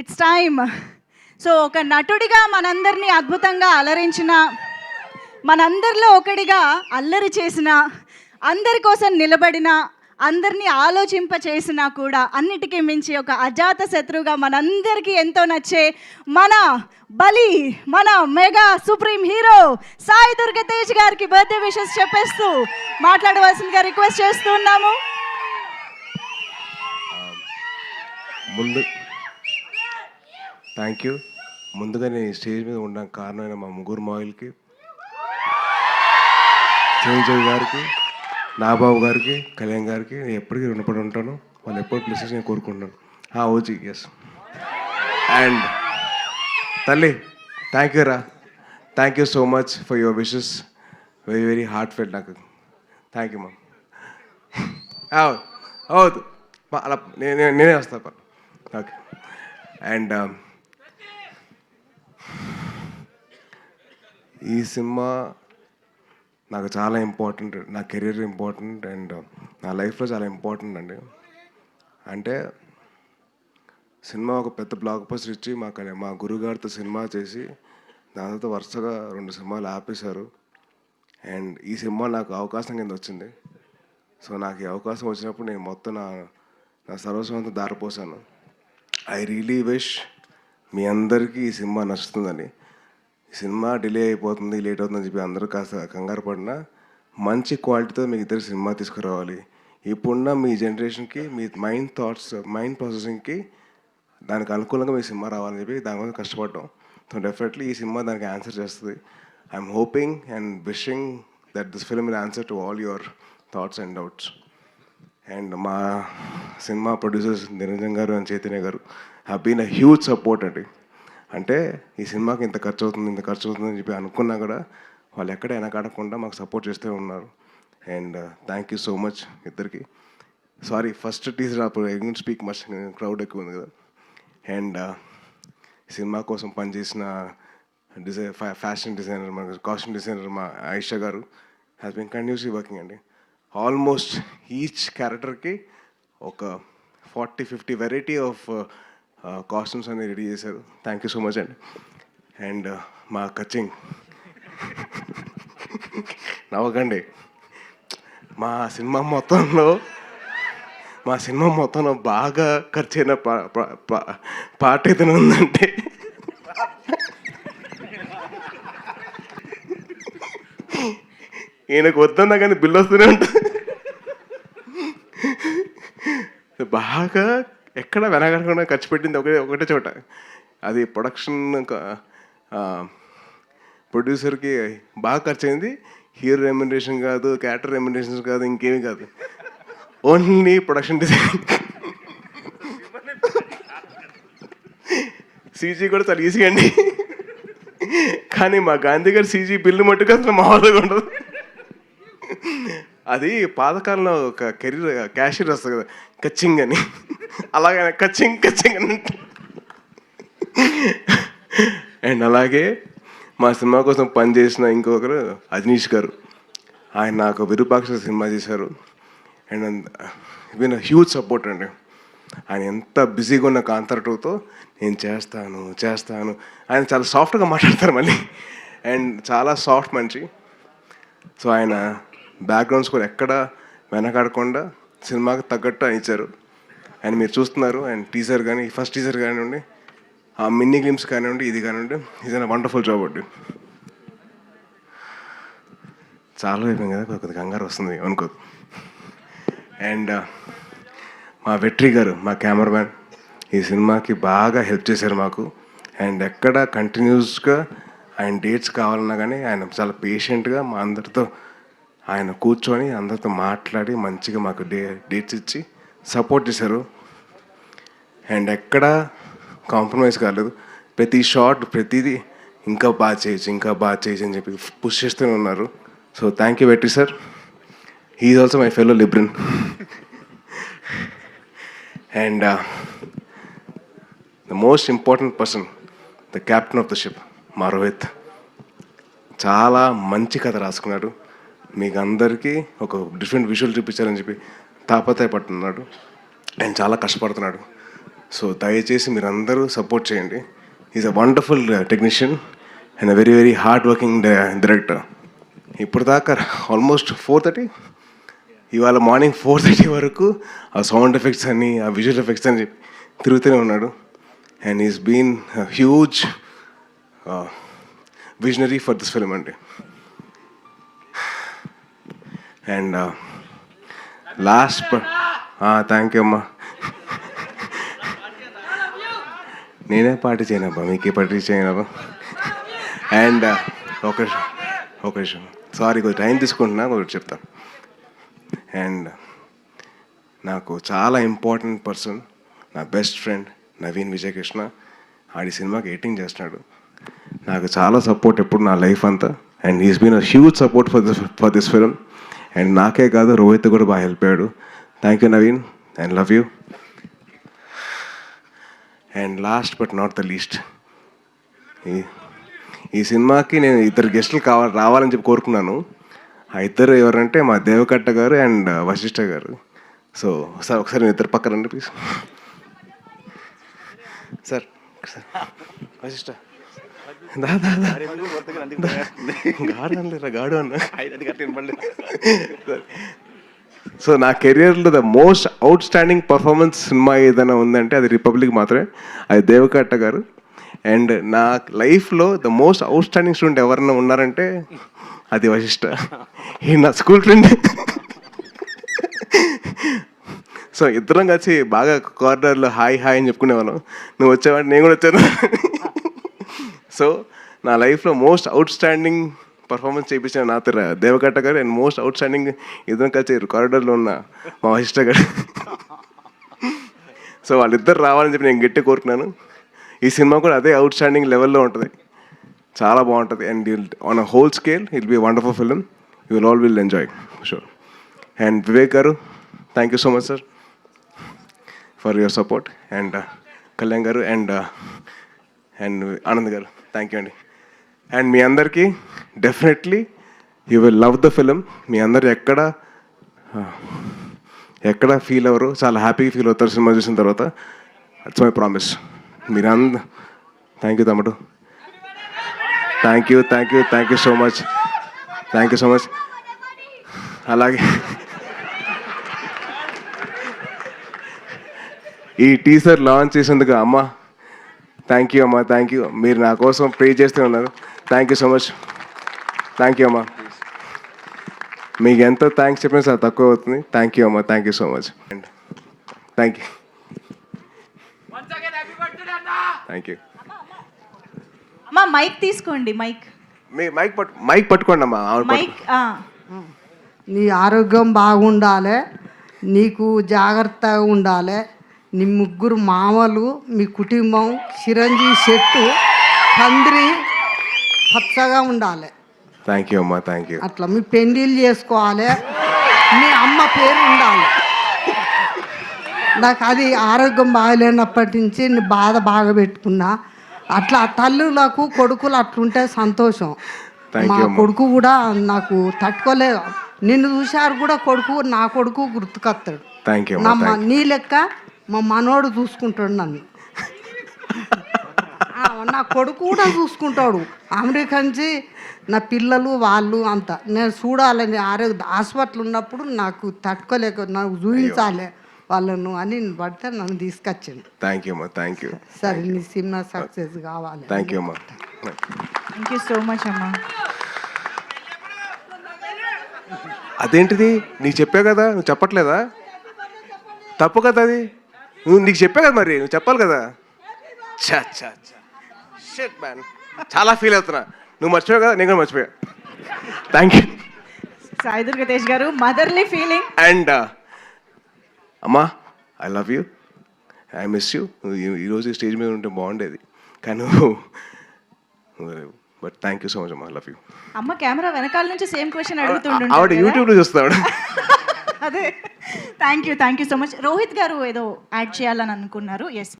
It's time. So ఒక నటుడిగా మనందరినీ అద్భుతంగా అలరించిన, మనందరిలో ఒకడిగా అల్లరి చేసిన, అందరి కోసం నిలబడిన, అందరినీ ఆలోచింప చేసినా కూడా అన్నిటికీ మించి ఒక అజాత శత్రువుగా మనందరికీ ఎంతో నచ్చే మన బలి, మన mega supreme hero Sai Durga Tej గారికి బర్త్డే విషెస్ చెప్పేస్తూ మాట్లాడవలసిందిగా రిక్వెస్ట్ చేస్తున్నాము. ముందు థ్యాంక్ యూ. ముందుగా నేను స్టేజ్ మీద ఉండడానికి కారణమైన మా ముగ్గురు మాయిల్కి, చిరంజీవి గారికి, నాబాబు గారికి, కళ్యాణ్ గారికి నేను ఎప్పటికీ రుణపడి ఉంటాను. వాళ్ళు ఎప్పుడు ప్లేసెస్ నేను కోరుకుంటున్నాను. OG yes. అండ్ తల్లి థ్యాంక్ యూ రా, thank you so much for your wishes. Very very heartfelt నాకు. Thank you ma'am. అవుదు అలా నేనే వస్తాను. ఓకే. అండ్ ఈ సినిమా నాకు చాలా ఇంపార్టెంట్, నా కెరీర్ ఇంపార్టెంట్ అండ్ నా లైఫ్లో చాలా ఇంపార్టెంట్ అండి. అంటే సినిమా ఒక పెద్ద బ్లాక్ బస్టర్ ఇచ్చి మా గురుగారితో సినిమా చేసి దానితో వరుసగా 2 సినిమాలు ఆపేశారు. అండ్ ఈ సినిమా నాకు అవకాశం కింద వచ్చింది. సో నాకు ఈ అవకాశం వచ్చినప్పుడు నేను మొత్తం నా సర్వస్వంతో దారిపోసాను. ఐ రియలీ విష్ మీ అందరికీ ఈ సినిమా నచ్చుతుందని. ఈ సినిమా డిలే అయిపోతుంది, లేట్ అవుతుందని చెప్పి అందరూ కాస్త కంగారు పడినా మంచి క్వాలిటీతో మీకు ఇద్దరు సినిమా తీసుకురావాలి. ఇప్పుడున్న మీ జనరేషన్కి, మీ మైండ్ ప్రాసెసింగ్కి దానికి అనుకూలంగా మీ సినిమా రావాలని చెప్పి దానికోసం కష్టపడ్డాం. సో డెఫినెట్లీ ఈ సినిమా దానికి ఆన్సర్ చేస్తుంది. I'm hoping and wishing that this film will answer to all your thoughts and doubts. And మా సినిమా ప్రొడ్యూసర్స్ నిరంజన్ గారు అండ్ చైతన్య గారు have been a huge support అండి. అంటే ఈ సినిమాకి ఇంత ఖర్చు అవుతుందని చెప్పి అనుకున్నా కూడా వాళ్ళు ఎక్కడ వెనకాడకుండా మాకు సపోర్ట్ చేస్తూ ఉన్నారు. And thank you so much ఇద్దరికి. సారీ ఫస్ట్ టీజర్ అప్పుడు I don't speak much, crowd ఎక్కువ ఉంది కదా. అండ్ సినిమా కోసం పనిచేసిన ఫ్యాషన్ డిజైనర్, మా కాస్ట్యూమ్ డిజైనర్ మా ఆయిషా గారు హ్యాస్ బీన్ కంటిన్యూస్లీ వర్కింగ్ అండి. ఆల్మోస్ట్ ఈచ్ క్యారెక్టర్కి ఒక 40-50 వెరైటీ ఆఫ్ కాస్ట్యూమ్స్ అన్ని రెడీ చేశారు. థ్యాంక్ యూ సో మచ్ అండి. అండ్ మా కచింగ్ నవ్వకండి. మా సినిమా మొత్తంలో బాగా ఖర్చు అయిన పాట ఏదైనా ఉందంటే ఈయనకు వద్దన్నా కానీ బిల్లు వస్తూనే ఉంటుంది. బాగా ఎక్కడ వెనకడకుండా ఖర్చు పెట్టింది ఒకటే చోట. అది ప్రొడ్యూసర్కి బాగా ఖర్చు అయింది. హీరో రెమ్యునరేషన్ కాదు, క్యారెక్టర్ రెమ్యునరేషన్ కాదు, ఇంకేమీ కాదు, ఓన్లీ ప్రొడక్షన్ డిజైన్. సీజీ కూడా చాలా ఈజీ అండి. కానీ మా గాంధీ గారు సీజీ బిల్లు మట్టుకు అసలు మామూలుగా ఉండదు. అది పాతకాలంలో ఒక క్యాషియర్ వస్తుంది కదా, కచ్చింగ్ అని, అలాగే కచ్చింగ్ అని. అండ్ అలాగే మా సినిమా కోసం పనిచేసిన ఇంకొకరు అజనీష్ గారు, ఆయన నాకు విరూపాక్ష సినిమా చేశారు. అండ్ విన్ హ్యూజ్ సపోర్ట్ అండి. ఆయన ఎంత బిజీగా ఉన్న కాంతార 2తో నేను చేస్తాను. ఆయన చాలా సాఫ్ట్గా మాట్లాడతారు మళ్ళీ, అండ్ చాలా సాఫ్ట్ మనిషి. సో ఆయన బ్యాక్గ్రౌండ్ స్కోర్ ఎక్కడ వెనకాడకుండా సినిమాకి తగ్గట్టు ఆయన ఇచ్చారు. అండ్ మీరు చూస్తున్నారు. అండ్ టీజర్ కానీ, ఫస్ట్ టీజర్ కానివ్వండి, ఆ మిన్నీ గ్లిమ్స్ కానివ్వండి, ఇది కానివ్వండి, ఇది వండర్ఫుల్ జాబ్ అండి. చాలా అయిపోయింది కదా, కొద్దిగా కంగారు వస్తుంది అనుకోదు. అండ్ మా వెట్రి గారు, మా కెమెరామ్యాన్, ఈ సినిమాకి బాగా హెల్ప్ చేశారు మాకు. అండ్ ఎక్కడ కంటిన్యూస్గా ఆయన డేట్స్ కావాలన్నా కానీ ఆయన చాలా పేషెంట్గా మా అందరితో ఆయన కూర్చొని అందరితో మాట్లాడి మంచిగా మాకు డేట్స్ ఇచ్చి సపోర్ట్ చేశారు. అండ్ ఎక్కడ కాంప్రమైజ్ కాలేదు. ప్రతి షాట్, ప్రతిదీ ఇంకా బాగా చేయొచ్చు అని చెప్పి పుష్ చేస్తూనే ఉన్నారు. So thank you Vetri sir. He is also my fellow Libran. And the most important person, the captain of the ship, మా రోహిత్, చాలా మంచి కథ రాసుకున్నాడు. మీకు అందరికీ ఒక డిఫరెంట్ విజువల్ చూపించాలని చెప్పి తాపత్రయపడుతున్నాడు. ఆయన చాలా కష్టపడుతున్నాడు. సో దయచేసి మీరందరూ సపోర్ట్ చేయండి. Is a wonderful technician and a very very hard working director. ఇప్పుడు దాకా ఆల్మోస్ట్ 4:30, ఇవాళ మార్నింగ్ 4:30 వరకు ఆ సౌండ్ ఎఫెక్ట్స్ అని, ఆ విజువల్ ఎఫెక్ట్స్ అని చెప్పి తిరుగుతూనే ఉన్నాడు. And is been huge visionary for this film అండి. అండ్ లాస్ట్ థ్యాంక్ యూ అమ్మా. నేనే పార్టీ చేయనబ్బా, మీకే పార్టీ చేయనబ్బా. అండ్ ఒక విషయం, సారీ కొంచెం టైం తీసుకుంటున్నా, ఒకటి చెప్తాను. అండ్ నాకు చాలా ఇంపార్టెంట్ పర్సన్, నా బెస్ట్ ఫ్రెండ్ నవీన్ విజయకృష్ణ. ఆడి సినిమాకి ఎడిటింగ్ చేస్తున్నాడు. నాకు చాలా సపోర్ట్ ఎప్పుడు నా లైఫ్ అంతా. And is been a huge support for this film. And నాకే కాదు, రోహిత్ కూడా బాగా హెల్ప్ అయ్యాడు. Thank you Naveen, and love you. And last but not the least, ఈ సినిమాకి నేను 2 గెస్టులు రావాలని చెప్పి కోరుకున్నాను. ఆ 2 ఎవరంటే మా దేవకట్ట గారు అండ్ వశిష్ఠ గారు. సో సార్ ఒకసారి మీ 2 పక్కన రండి ప్లీజ్. సార్ వశిష్ఠ గాడు అన్న. సో నా కెరియర్లో the most out standing performance cinema ఏదైనా ఉందంటే అది రిపబ్లిక్ మాత్రమే, అది దేవకట్ట గారు. అండ్ నా లైఫ్లో the most out standing student ఎవరైనా ఉన్నారంటే అది వశిష్ఠ. ఈ నా స్కూల్ ఫ్రెండ్. సో ఇద్దరం కలిసి బాగా కార్నర్లో హాయ్ హాయ్ అని చెప్పుకునేవాళ్ళం. నువ్వు వచ్చావంటే నేను కూడా వచ్చాను. సో నా లైఫ్లో మోస్ట్ అవుట్ స్టాండింగ్ పర్ఫార్మెన్స్ చేయించిన నా దేవకట్ట గారు, అండ్ మోస్ట్ అవుట్ స్టాండింగ్ ఇద్దరం కలిసి కారిడార్లో ఉన్న మా వశిష్ఠ గారు. సో వాళ్ళిద్దరు రావాలని చెప్పి నేను గట్టి కోరుకున్నాను. ఈ సినిమా కూడా అదే అవుట్ స్టాండింగ్ లెవెల్లో ఉంటుంది, చాలా బాగుంటుంది. And on a whole scale it be wonderful film. You will all will enjoy sure. And Vivek గారు, thank you so much sir for your support. And Kalyan గారు అండ్ ఆనంద్ గారు, థ్యాంక్ యూ అండి. అండ్ మీ అందరికీ definitely you will love the film. మీ అందరు ఎక్కడ feel అవ్వరు, చాలా హ్యాపీగా ఫీల్ అవుతారు సినిమా చూసిన తర్వాత. It's my promise. Thank you తమ్ముడు, thank you so much, thank you so much. అలాగే ఈ టీజర్ లాంచ్ చేసేందుకు అమ్మ థ్యాంక్ యూ అమ్మా, థ్యాంక్ యూ. మీరు నా కోసం ప్రే చేస్తూ ఉన్నారు. Thank you so much, thank you అమ్మా. మీకు ఎంత థ్యాంక్స్ చెప్పినా చాలా తక్కువ అవుతుంది. థ్యాంక్ యూ అమ్మా, thank you so much. And thank you, thank you. అమ్మా మైక్ తీసుకోండి, మైక్ మైక్ పట్టుకోండి అమ్మా. మైక్. నీ ఆరోగ్యం బాగుండాలి, నీకు జాగ్రత్తగా ఉండాలి. నీ 3 మామలు, మీ కుటుంబం చిరంజీవి చెట్టు తండ్రి పచ్చగా ఉండాలి. థ్యాంక్ యూ అమ్మా, థ్యాంక్ యూ. అట్లా మీ పెళ్ళిళ్ళు చేసుకోవాలి, మీ అమ్మ పేరు ఉండాలి. నాకు అది ఆరోగ్యం బాగలేనప్పటి నుంచి నీ బాధ బాగా పెట్టుకున్నా. అట్లా తల్లులకు కొడుకులు అట్లుంటే సంతోషం. మా కొడుకు కూడా నాకు తట్టుకోలేదు. నిన్ను చూశారు కూడా కొడుకు, నా కొడుకు గుర్తుకొస్తాడు. Thank you. నీ లెక్క మా మనోడు చూసుకుంటాడు నన్ను. నా కొడుకు కూడా చూసుకుంటాడు. అమెరికా నుంచి నా పిల్లలు వాళ్ళు అంతా నేను చూడాలని ఆరోగ్య హాస్పిటల్ ఉన్నప్పుడు నాకు తట్టుకోలేక నాకు చూపించాలి వాళ్ళను అని పడితే నన్ను తీసుకొచ్చింది. థ్యాంక్ యూ అమ్మా, థ్యాంక్ యూ. సరే నీ సినిమా సక్సెస్ కావాలి. థ్యాంక్ యూ అమ్మా, థ్యాంక్ యూ సో మచ్ అమ్మా. అదేంటిది నీకు చెప్పా కదా, నువ్వు చెప్పట్లేదా? తప్పు కదా అది. నీకు చెప్పా కదా, మరి నువ్వు చెప్పాలి కదా. షిట్ మ్యాన్, చాలా ఫీల్ అవుతున్నా. నువ్వు మర్చిపోయావు కదా, నేను కూడా మర్చిపోయా. థ్యాంక్ యూ సాయి దుర్గా తేజ్ గారు. Motherly feeling. అండ్ అమ్మా, I love you, I miss you. ఈరోజు స్టేజ్ మీద ఉంటే బాగుండేది కానీ but thank you so much అమ్మా, ఐ లవ్ యూ. అమ్మ కెమెరా వెనకాల నుంచి సేమ్ క్వశ్చన్ అడుగుతుండే. ఆవిడ యూట్యూబ్లో చూస్తాడు. అదే. Thank you so much. Rohit గారు ఏదో యాడ్ చేయాలని అనుకున్నారు. ఎస్.